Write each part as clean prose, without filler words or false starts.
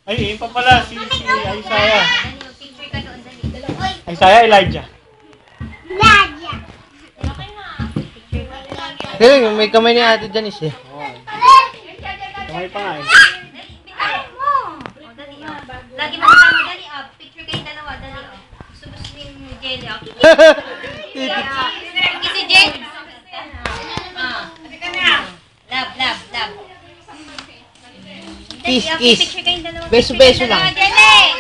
Ay, yun pa pala, si Isaiah. Isaiah, Elijah. Galing, may kamay ni Ate Janice eh. Kamay pa nga eh. Lagi makasama, dali up. Picture kayong dalawa, dali up. Gusto ni Jelly, okay? Si Jelly. Love. Kiss, kiss. Picture kayong dalawa. Beso-beso lang. Jelly!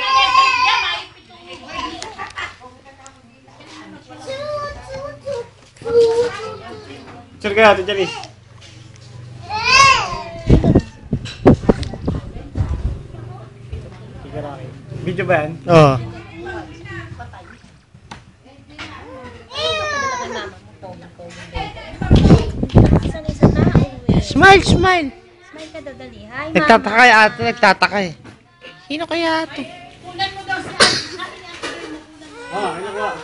Sure ka natin, Janice. Video ba yan? Oo. Smile, smile. Smile ka daw, dali. Hi, mama. Nagtataka yung ate, nagtataka eh. Sino kaya ito? Ano ba?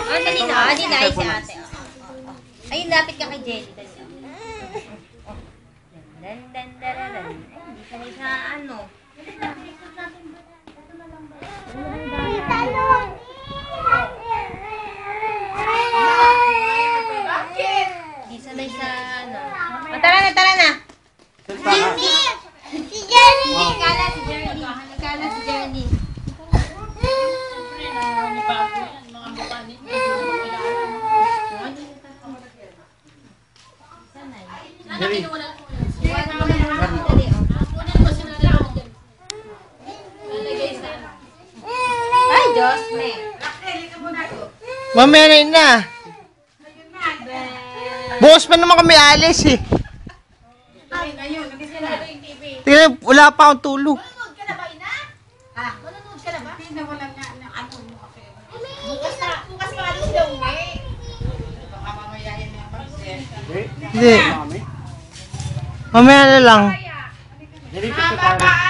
Dali na. Ay, si ate. Ayun, lapit ka kay Jelly. Dali. Dan. Hindi ka rin sa ano. Hindi sanay sa ano. Tara na. Si Jenny! Nagkala si Jenny. Ay, Diyos me. Mamaya na yun na. Bukas pa naman kami alis eh. Tingnan, wala pa akong tulog. Manonood ka na ba, Ina? Manonood ka na ba? Pinawalan nga ng ano mo kasi. Bukas pa ano sila uwi. Baka mamayahin niya pa siya. Hindi. Mamaya na lang. Dali, picture tayo.